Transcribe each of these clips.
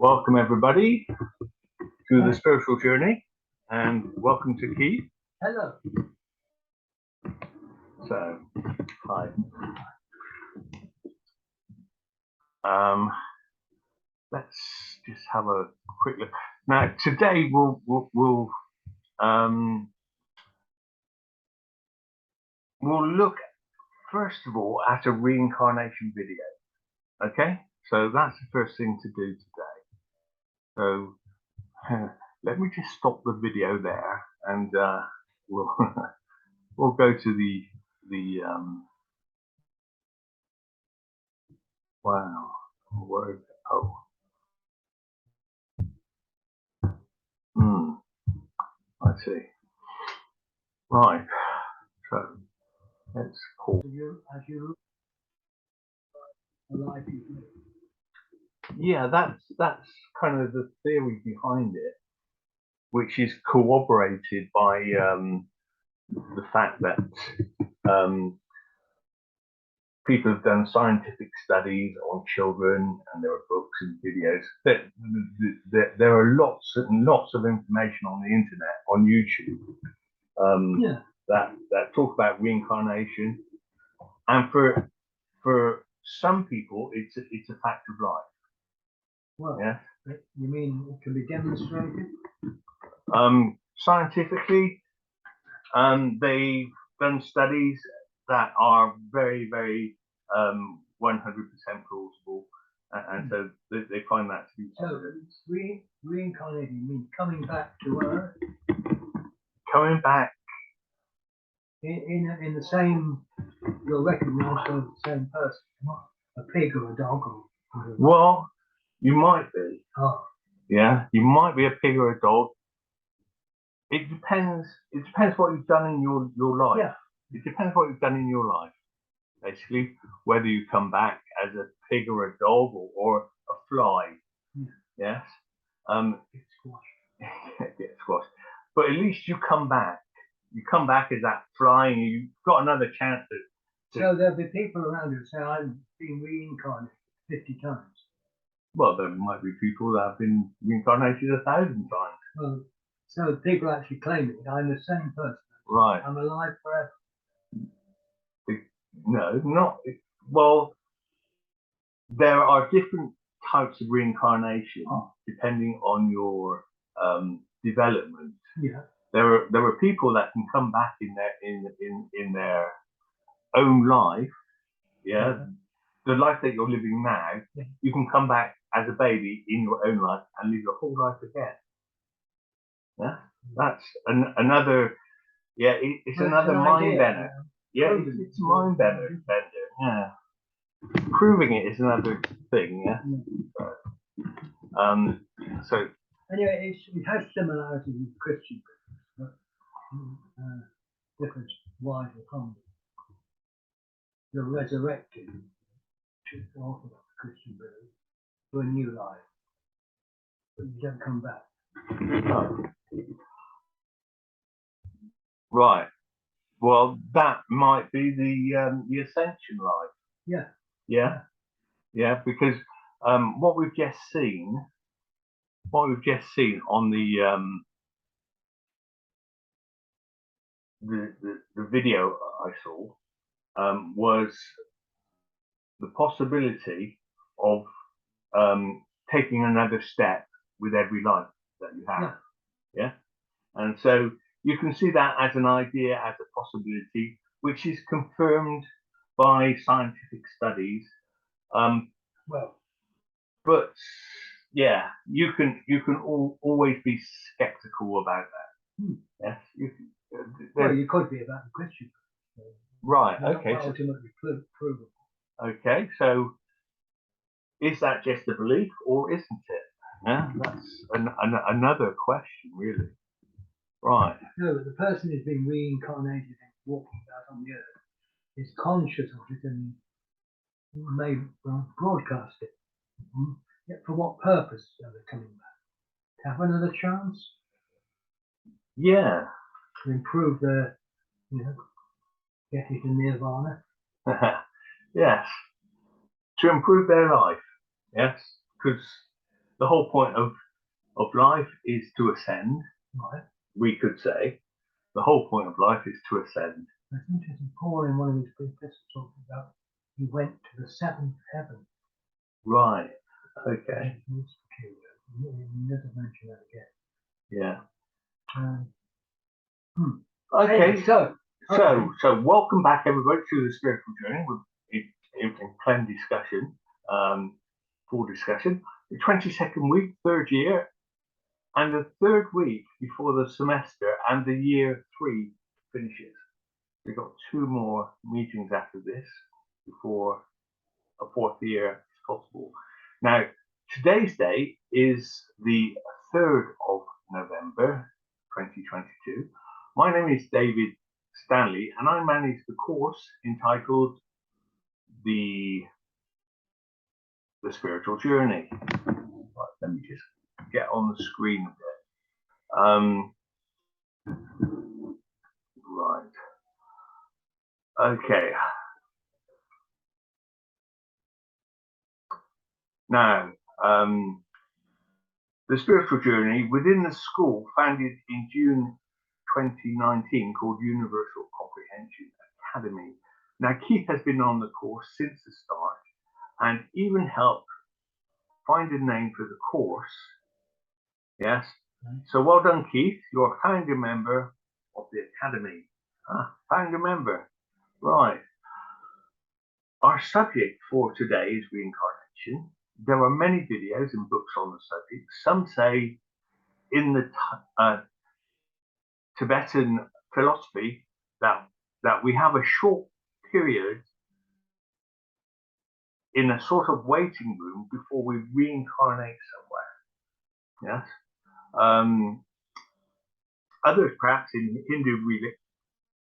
Welcome everybody to the spiritual journey, and welcome to Keith. Hello. So, hi. Let's just have a quick look. Now, today we'll look first of all at a reincarnation video. Okay, so that's the first thing to do today. So let me just stop the video there, and we'll we'll go to the wow, where is it? Oh, I see. Right. So let's pause. Yeah, that's kind of the theory behind it, which is corroborated by the fact that people have done scientific studies on children, and there are books and videos. There are lots and lots of information on the internet, on YouTube, that talk about reincarnation, and for some people, it's a fact of life. Well, yeah. You mean it can be demonstrated? Scientifically, they've done studies that are very, very 100% plausible, and so they find that to be. So reincarnating means coming back to Earth. Coming back in the same, you're recognised as the same person, not a pig or a dog or whatever. Well, you might be. Oh. Yeah, you might be a pig or a dog. It depends. It depends what you've done in your life. Yeah. It depends what you've done in your life. Basically, whether you come back as a pig or a dog or a fly. Yeah. Yes. It's squash. Get squashed. But at least you come back. You come back as that fly, and you've got another chance to. So there'll be people around who say, I've been reincarnated 50 times. Well, there might be people that have been reincarnated 1,000 times. Well, so people actually claim it. I'm the same person. Right. I'm alive forever. No, not. Well, there are different types of reincarnation depending on your development. Yeah. There are people that can come back in their own life. Yeah. The life that you're living now, you can come back as a baby in your own life and live your whole life again. Yeah, that's another. Yeah, it's another mind bender. Yeah, it's mind bender. Yeah, proving it is another thing. Yeah. So. Anyway, it has similarities with Christian, but different, wide or common. You're resurrected to Orthodox Christian belief to a new life, but you don't come back. Oh. Right. Well, that might be the ascension life. Yeah. Yeah. Yeah. Because what we've just seen on the video I saw was the possibility of taking another step with every life that you have. Yeah. And so you can see that as an idea, as a possibility, which is confirmed by scientific studies. But yeah, you can always be skeptical about that. Yes. Well, you could be about the Christian. Right. Okay. Ultimately provable. Okay. So is that just a belief, or isn't it? Yeah. That's another question, really. Right. No, but the person who's been reincarnated and walking about on the earth is conscious of it and may broadcast it. Yet for what purpose are they coming back? To have another chance? Yeah. To improve their, get it to nirvana? Yes. To improve their life. Yes. Because the whole point of life is to ascend. Right. We could say the whole point of life is to ascend. It's interesting. Paul, in one of his big epistles, talking about he went to the seventh heaven. Right. Okay. It's peculiar. He doesn't mention that again. Yeah. Okay, Okay. so So welcome back everybody to the spiritual journey with in plain discussion, full discussion. The 22nd week, third year, and the third week before the semester and the year 3 finishes. We've got 2 more meetings after this before a 4th year is possible. Now, today's date is the 3rd of November 2022. My name is David Stanley, and I manage the course entitled The Spiritual Journey. Right, let me just get on the screen a bit. Right. Okay. Now, the spiritual journey within the school, founded in June 2019, called Universal Comprehension Academy. Now, Keith has been on the course since the start and even helped find a name for the course. Yes. So well done, Keith. You're a founder member of the Academy. Founder member. Right. Our subject for today is reincarnation. There are many videos and books on the subject. Some say in the Tibetan philosophy that we have a short period in a sort of waiting room before we reincarnate somewhere. Yes. Others, perhaps in Hindu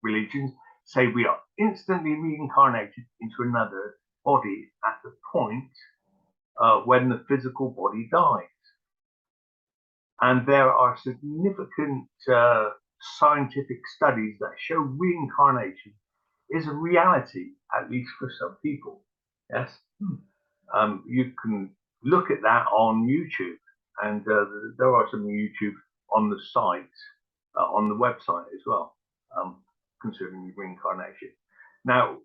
religions, say we are instantly reincarnated into another body at the point when the physical body dies. And there are significant scientific studies that show reincarnation is a reality, at least for some people. Yes. You can look at that on YouTube, and there are some YouTube on the site, on the website as well, concerning reincarnation. Now,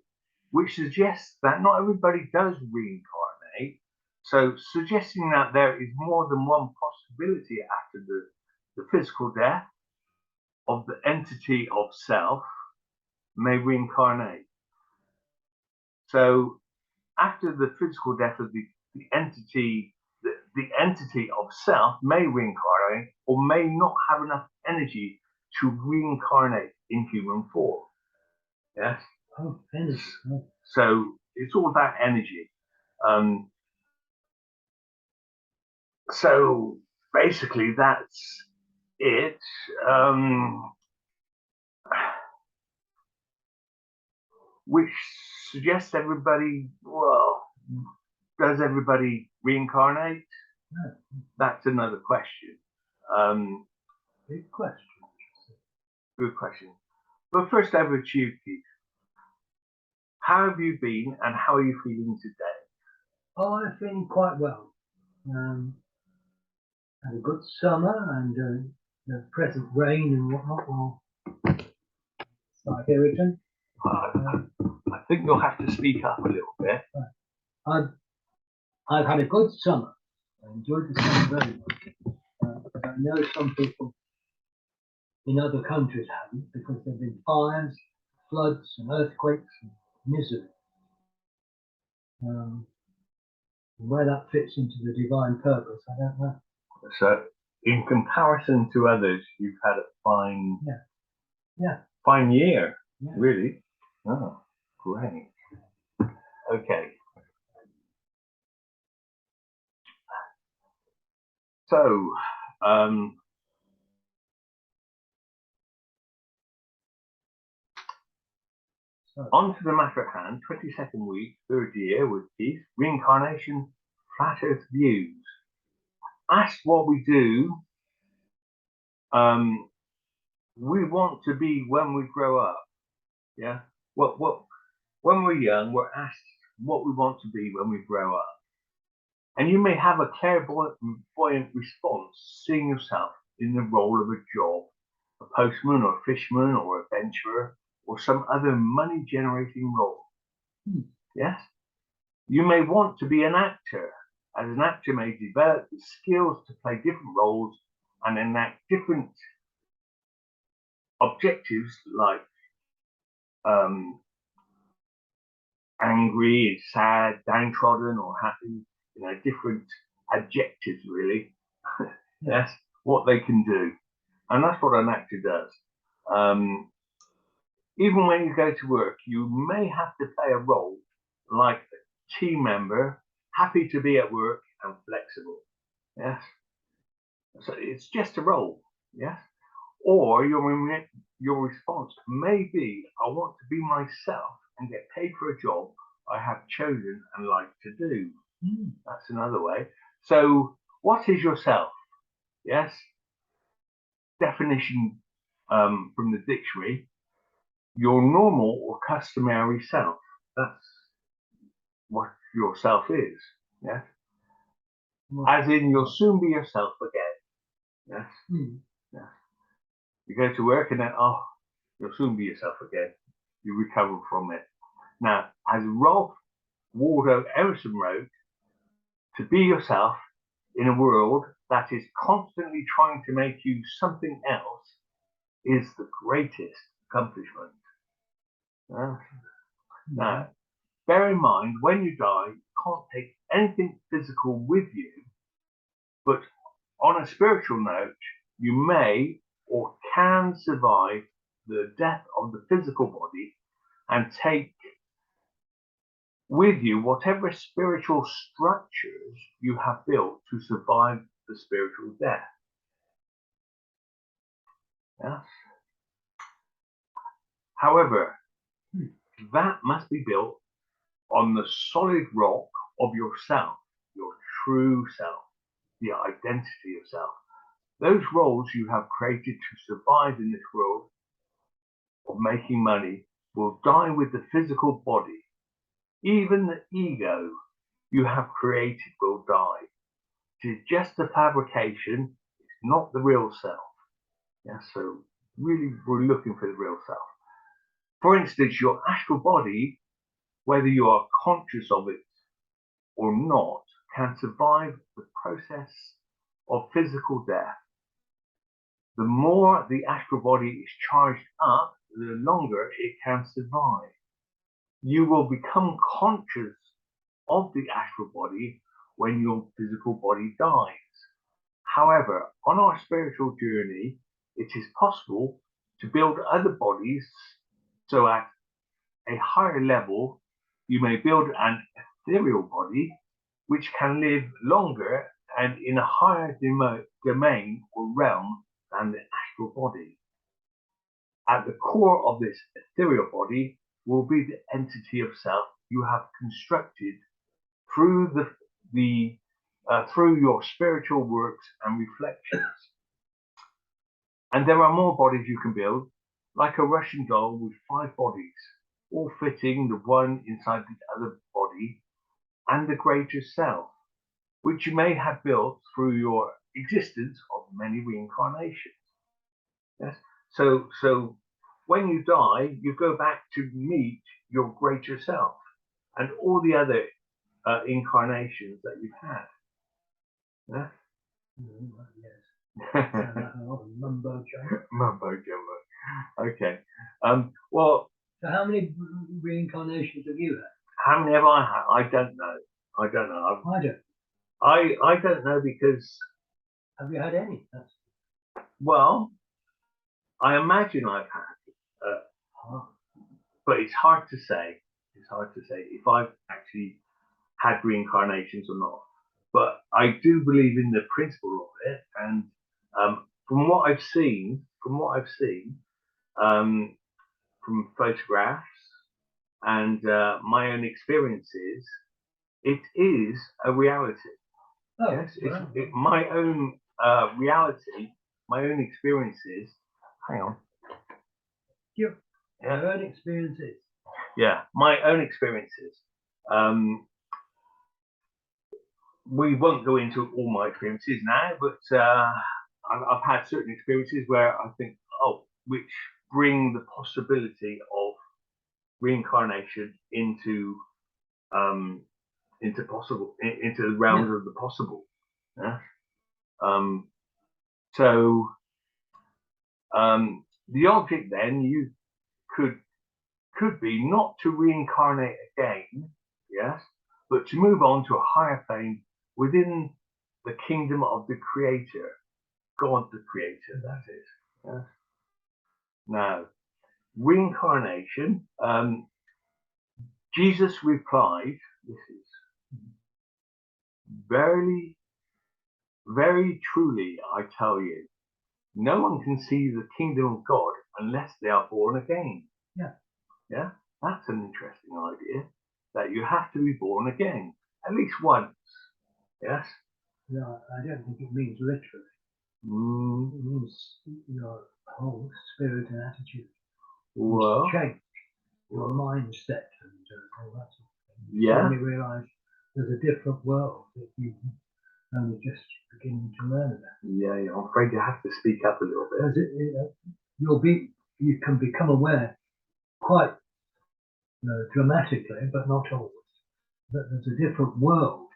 which suggests that not everybody does reincarnate. So suggesting that there is more than one possibility after the physical death of the entity of self may reincarnate. So after the physical death of the entity, the entity of self may reincarnate or may not have enough energy to reincarnate in human form. Yes? Oh, energy. So it's all about energy. So basically that's it. Which suggests everybody, well, does everybody reincarnate? No. That's another question. Big question. Good question. But first over to you, Keith. How have you been and how are you feeling today? Oh, I'm feeling quite well. Had a good summer, and the present rain and whatnot will start irritant. I think you'll have to speak up a little bit. I've had a good summer. I enjoyed the summer very much. But I know some people in other countries haven't, because there have been fires, floods, and earthquakes, and misery. Where that fits into the divine purpose, I don't know. So, in comparison to others, you've had a fine year, really. Oh, great. Okay. So, on to the matter at hand, 22nd week, third year with Keith, Reincarnation Flat Earth Views. Ask what we do, we want to be when we grow up. Yeah. When we're young, we're asked what we want to be when we grow up. And you may have a clairvoyant response, seeing yourself in the role of a job, a postman or a fisherman or adventurer or some other money-generating role. Yes? You may want to be an actor, as an actor may develop the skills to play different roles and enact different objectives like angry, sad, downtrodden, or happy, different adjectives really. Yes, what they can do. And that's what an actor does. Even when you go to work, you may have to play a role like a team member, happy to be at work and flexible. Yes. So it's just a role. Yes. Or your response may be, I want to be myself and get paid for a job I have chosen and like to do. That's another way. So what is yourself? Yes. Definition from the dictionary: your normal or customary self. That's what your self is. Yes. As in, you'll soon be yourself again. Yes. Yes. You go to work and then, you'll soon be yourself again. You recover from it. Now, as Ralph Waldo Emerson wrote, to be yourself in a world that is constantly trying to make you something else is the greatest accomplishment. Now, bear in mind, when you die, you can't take anything physical with you, but on a spiritual note, you may or can survive the death of the physical body and take with you whatever spiritual structures you have built to survive the spiritual death. Yes. However, that must be built on the solid rock of yourself, your true self, the identity of self. Those roles you have created to survive in this world of making money will die with the physical body. Even the ego you have created will die. It is just a fabrication, it's not the real self. Yes, so really we're looking for the real self. For instance, your astral body, whether you are conscious of it or not, can survive the process of physical death. The more the astral body is charged up, the longer it can survive. You will become conscious of the astral body when your physical body dies. However, on our spiritual journey, it is possible to build other bodies, so at a higher level, you may build an ethereal body which can live longer and in a higher domain or realm than the astral body. At the core of this ethereal body will be the entity of self you have constructed through through your spiritual works and reflections. And there are more bodies you can build, like a Russian doll with 5 bodies, all fitting the one inside the other body, and the greater self, which you may have built through your existence of many reincarnations. Yes. So when you die, you go back to meet your greater self and all the other incarnations that you've had. Yeah? Yes. Mumbo jumbo. Mumbo jumbo. Okay. Well. So how many reincarnations have you had? How many have I had? I don't know. I don't. I don't know because. Have you had any? Well, I imagine I've had, but it's hard to say. It's hard to say if I've actually had reincarnations or not. But I do believe in the principle of it, and from what I've seen, from photographs and my own experiences, it is a reality. Oh, yes, wow. my own reality, my own experiences. Hang on. Your own experiences. Yeah, my own experiences. we won't go into all my experiences now, but I've had certain experiences where I think, oh, which bring the possibility of reincarnation into the realms of the possible. Yeah. So the object then you could be not to reincarnate again, yes, but to move on to a higher plane within the kingdom of the Creator, God the Creator, that is. Yes. Now, reincarnation, Jesus replied, this is verily, very truly, I tell you, no one can see the kingdom of God unless they are born again. Yeah. Yeah, that's an interesting idea, that you have to be born again, at least once. Yes? No, I don't think it means literally. It means your whole spirit and attitude Well, change, your mindset and all that sort of thing. You yeah. suddenly realise there's a different world that you only just beginning to learn about. Yeah, I'm afraid you have to speak up a little bit. You can become aware quite dramatically, but not always, that there's a different world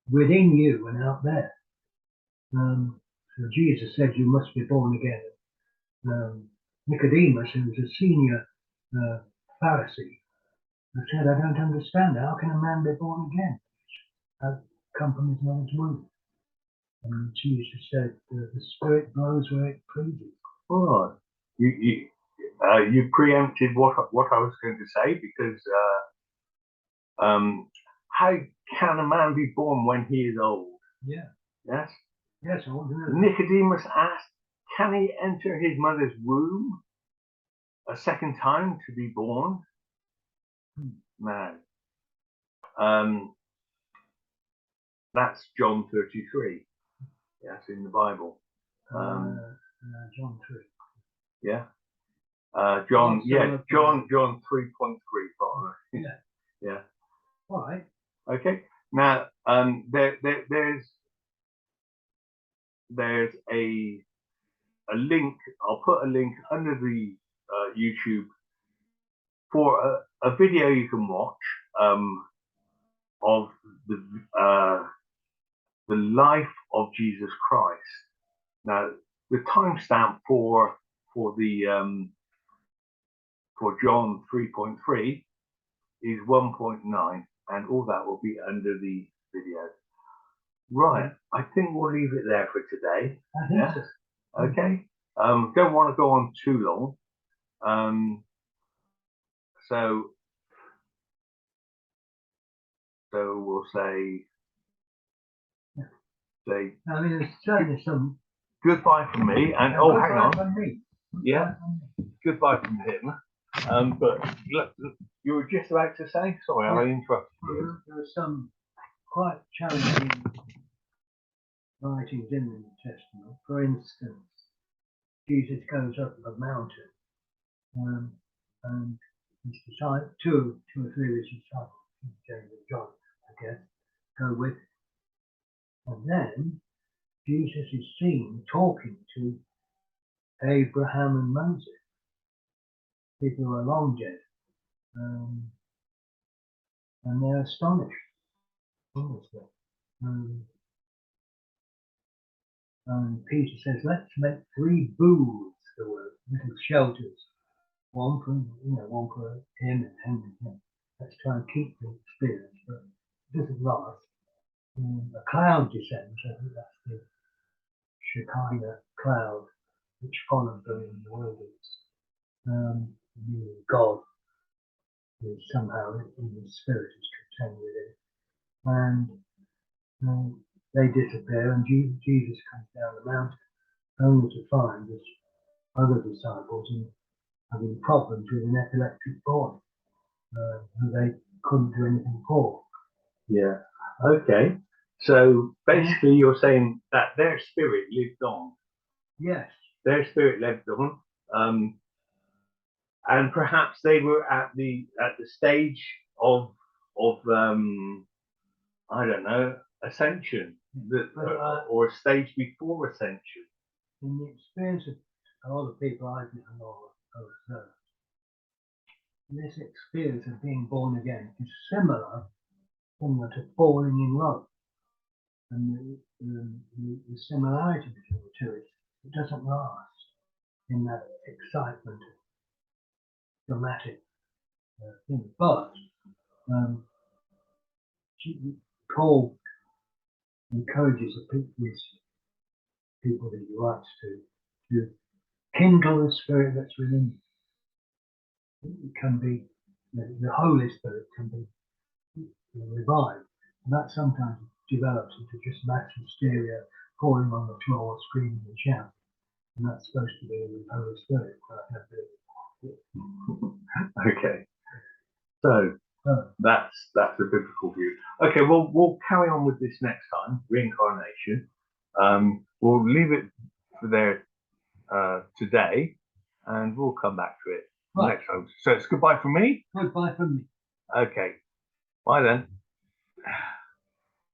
within you and out there. So Jesus said you must be born again. Nicodemus, who was a senior Pharisee, said, I don't understand. How can a man be born again? How come from his mother's womb? And Jesus said, the Spirit blows where it pleases. Oh, you preempted what I was going to say, because how can a man be born when he is old? Yeah. Yes? Yes, I want to know. Nicodemus asked, can he enter his mother's womb a second time to be born? No. That's John 33. Yes, in the Bible. John 3. Yeah. John 3.3 probably. Yeah. Yeah. All right. Okay. Now, there's a link. I'll put a link under the YouTube for a video you can watch of the life of Jesus Christ. Now, the timestamp for John 3.3 is 1.9, and all that will be under the video. Right, I think we'll leave it there for today. I think so. Okay. Don't want to go on too long. So we'll say. I mean, there's certainly some. Goodbye from me, and oh, hang on. From me. Yeah. Goodbye from him. But look, you were just about to say. Sorry, I interrupted you. There are some quite challenging writings in the New Testament. For instance, Jesus goes up a mountain, and his disciples, two or three of his disciples, James and John, I guess, go with him. And then Jesus is seen talking to Abraham and Moses, people who are long dead, and they're astonished. And Peter says, let's make 3 booths, the word, little shelters, one for him and him and him. Let's try and keep the experience, but it doesn't last. A cloud descends, I think that's the Shekinah cloud, which followed them in the wilderness. God is somehow in his spirit is contained within. And they disappear, and Jesus comes down the mountain, only to find his other disciples having problems with an epileptic boy who they couldn't do anything for. Yeah. Okay. So basically, you're saying that their spirit lived on. Yes. Their spirit lived on, and perhaps they were at the stage of I don't know, ascension, that, But, or a stage before ascension. in the experience of a lot of people I've known or observed, this experience of being born again is similar to falling in love. And the similarity between the two is it doesn't last in that excitement, dramatic thing. But Paul encourages these people that he writes to kindle the spirit that's within you. It can be, the Holy Spirit can be revived. And that sometimes develops into just mass hysteria, falling on the floor, screaming and shouting. And that's supposed to be the Holy Spirit. Okay. So that's a biblical view. Okay, well, we'll carry on with this next time, reincarnation. We'll leave it for there today, and we'll come back to it next time. So it's goodbye from me. Goodbye from me. Okay. Bye then.